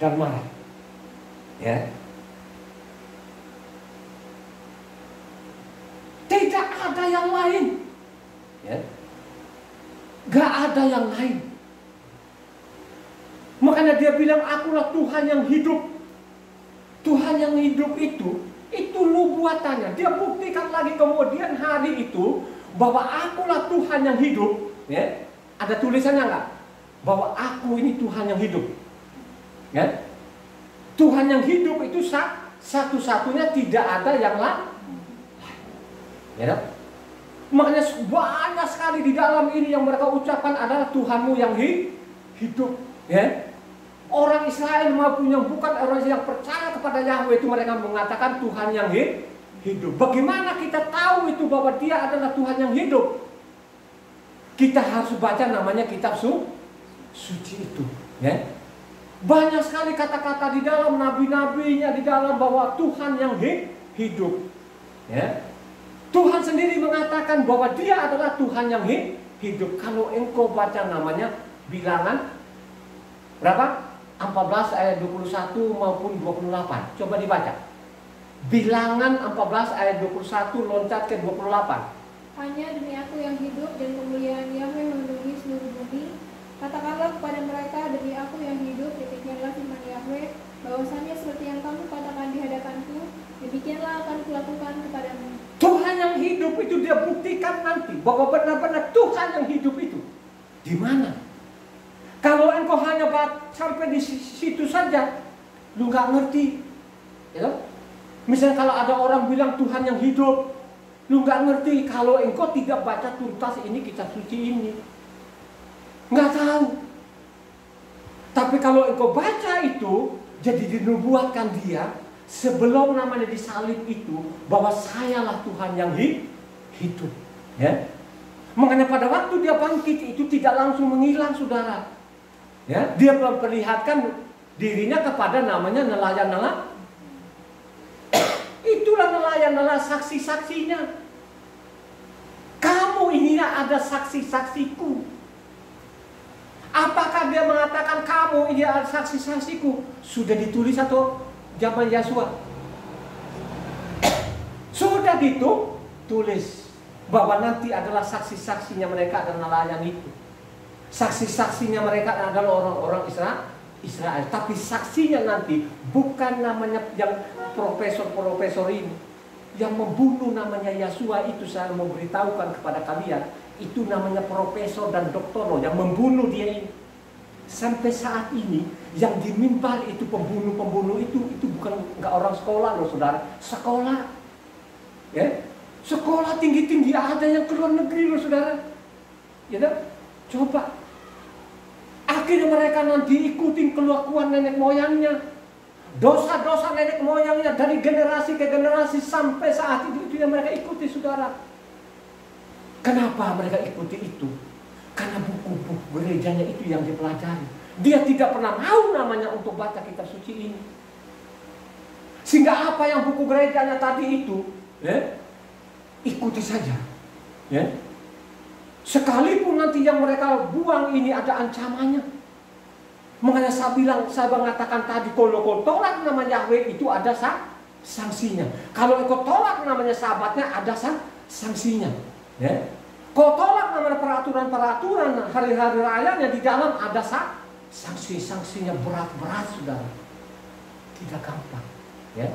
Dan marah. Ya. ada yang lain. Ya. Gak ada yang lain. Makanya dia bilang, akulah Tuhan yang hidup. Tuhan yang hidup itu nubuatannya. Dia buktikan lagi kemudian hari itu bahwa akulah Tuhan yang hidup. Ya. Ada tulisannya nggak? Bahwa aku ini Tuhan yang hidup. Ya. Tuhan yang hidup itu satu-satunya, tidak ada yang lain. Ya. Makanya banyak sekali di dalam ini yang mereka ucapkan adalah Tuhanmu yang hidup. Ya. Orang Israel maupun yang bukan orang yang percaya kepada Yahweh itu mereka mengatakan Tuhan yang hidup. Bagaimana kita tahu itu bahwa dia adalah Tuhan yang hidup? Kita harus baca namanya kitab suci itu. Ya. Banyak sekali kata-kata di dalam nabi-nabinya di dalam bahwa Tuhan yang hidup. Ya. Tuhan sendiri mengatakan bahwa dia adalah Tuhan yang hidup. Kalau engkau baca namanya Bilangan berapa? 14 ayat 21 maupun 28. Coba dibaca. Bilangan 14 ayat 21 loncat ke 28. Hanya demi aku yang hidup dan kemuliaan Yahweh memenuhi seluruh bumi. Katakanlah kepada mereka, demi aku yang hidup, demikianlah firman Yahweh, bahwasanya seperti yang kamu katakan di hadapanku, demikianlah akan kulakukan kepadamu. Tuhan yang hidup itu dia buktikan nanti bahwa benar-benar Tuhan yang hidup itu. Di mana? Kalau engkau hanya sampai di situ saja, lu nggak ngerti. Ya? Misalnya kalau ada orang bilang Tuhan yang hidup, lu nggak ngerti. Kalau engkau tidak baca tuntas ini kitab suci ini, nggak tahu. Tapi kalau engkau baca itu, jadi dinubuatkan dia sebelum namanya disalib itu bahwa sayalah Tuhan yang hidup. Ya? Makanya pada waktu dia bangkit itu tidak langsung menghilang, saudara. Ya, dia memperlihatkan dirinya kepada namanya nelayan-nelayan. Itulah nelayan-nelayan saksi-saksinya. Kamu ini ada saksi-saksiku. Apakah dia mengatakan kamu ini ada saksi-saksiku? Sudah ditulis atau zaman Yosua? Sudah ditulis bahwa nanti adalah saksi-saksinya mereka adalah nelayan itu. Saksi-saksinya mereka adalah orang-orang Israel. Tapi saksinya nanti bukan namanya yang profesor-profesor ini. Yang membunuh namanya Yosua itu saya mau beritahukan kepada kalian. Itu namanya profesor dan doktor loh yang membunuh dia ini. Sampai saat ini yang di mimbar itu pembunuh-pembunuh itu bukan nggak orang sekolah loh, saudara. Sekolah. Ya. Sekolah tinggi-tinggi ada yang keluar negeri loh, saudara. Ya kan? Coba. Akhirnya mereka nanti ikutin kelakuan nenek moyangnya. Dosa-dosa nenek moyangnya dari generasi ke generasi sampai saat itu yang mereka ikuti, saudara. Kenapa mereka ikuti itu? Karena buku-buku gerejanya itu yang dipelajari. Dia tidak pernah mau namanya untuk baca kitab suci ini. Sehingga apa yang buku gerejanya tadi itu, ya, ikuti saja. Ya. Sekalipun nanti yang mereka buang ini ada ancamannya. Makanya saya mengatakan tadi, kalau kau tolak nama Yahweh itu ada sanksinya. Kalau kau tolak namanya sahabatnya ada sanksinya. Ya. Kau tolak namanya peraturan-peraturan hari-hari rayanya di dalam ada sanksinya berat-berat, saudara. Tidak gampang. Ya.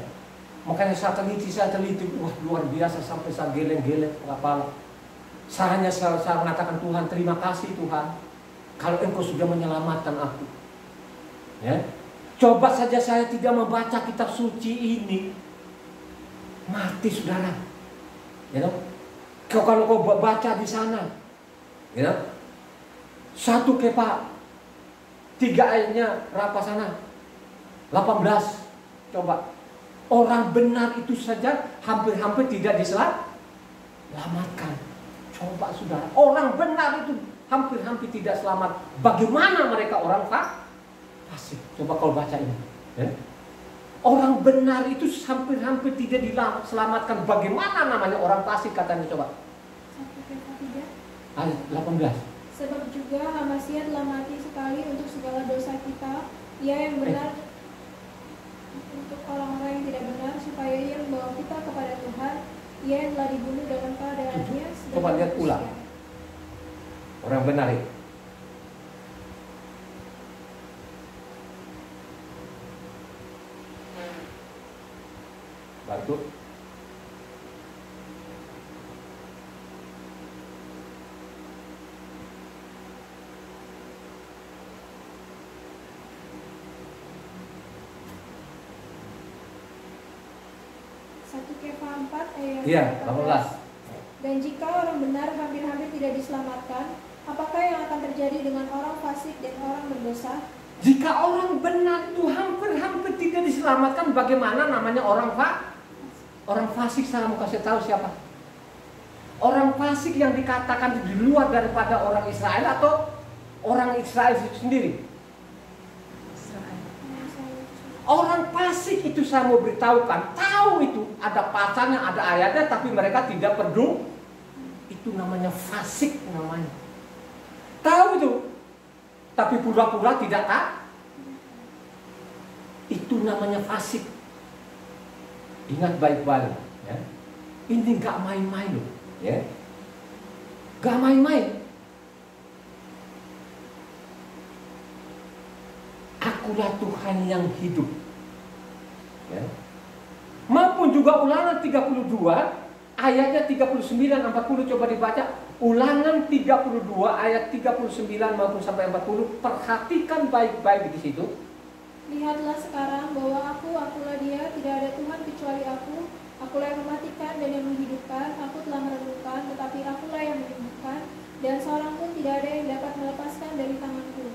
Makanya saya teliti, wah luar biasa sampai saya geleng-geleng kepala. Saya mengatakan Tuhan, terima kasih Tuhan, kalau engkau sudah menyelamatkan aku. Ya. Coba saja saya tidak membaca kitab suci ini, mati, saudara. Ya. Kalau kau baca di sana, ya. 1 Kefa 3 ayatnya berapa sana? 18. Coba. Orang benar itu saja hampir-hampir tidak diselamatkan. Coba, saudara, orang benar itu hampir-hampir tidak selamat. Bagaimana mereka orang fasik? Coba kau baca ini. Ya? Orang benar itu hampir-hampir tidak diselamatkan. Bagaimana namanya orang fasik, katanya, coba. 1 Kefa 3 ayat 18. Sebab juga Amasya telah mati sekali untuk segala dosa kita. Ia yang benar untuk orang-orang yang tidak benar, supaya ia membawa kita kepada Tuhan ia yang telah dibunuh dalam keadaannya sebagai Coba lihat manusia. ulang. Orang benar itu. Bantu. Satu Kefa 4 ayat Iya, 18. 18. Dan jika orang benar hampir-hampir tidak diselamatkan, apakah yang akan terjadi dengan orang fasik dan orang berdosa? Jika orang benar itu hampir-hampir tidak diselamatkan, bagaimana namanya orang fasik? Saya mau kasih tahu siapa? Orang fasik yang dikatakan di luar daripada orang Israel atau orang Israel itu sendiri? Orang fasik itu saya mau beritahukan, tahu itu ada pasalnya, ada ayatnya, tapi mereka tidak peduli. Itu namanya fasik namanya. Tahu itu, tapi pura-pura tidak tahu. Itu namanya fasik. Ingat baik-baik, ya. Ini nggak main-main loh, ya. Nggak main-main. Akulah Tuhan yang hidup, ya. Maupun juga Ulangan 32 ayatnya 39-40, coba dibaca. Ulangan 32 ayat 39 maupun sampai 40, perhatikan baik-baik di situ. Lihatlah sekarang bahwa akulah dia, tidak ada Tuhan kecuali aku. Akulah yang mematikan dan yang menghidupkan. Aku telah merenungkan, tetapi akulah yang menyembuhkan, dan seorang pun tidak ada yang dapat melepaskan dari tanganku.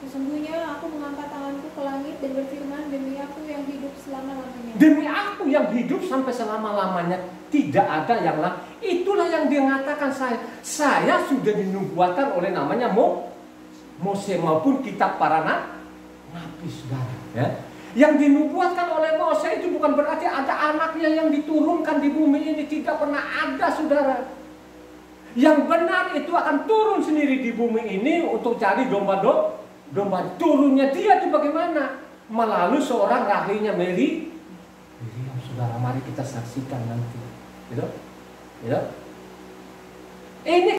Sesungguhnya aku mengangkat tanganku ke langit dan berfirman, demi aku yang hidup selama-lamanya. Demi aku yang hidup sampai selama-lamanya, tidak ada yang lain. Itulah yang dia mengatakan saya. Saya sudah dinubuatkan oleh namanya Mose maupun kitab para nabi, saudara. Ya. Yang dinubuatkan oleh Mose itu bukan berarti ada anaknya yang diturunkan di bumi ini. Tidak pernah ada, saudara. Yang benar itu akan turun sendiri di bumi ini untuk cari domba. Turunnya dia itu bagaimana? Melalui seorang rahinya Miriam, saudara. Mari kita saksikan nanti. Gitu? Gitu? Ini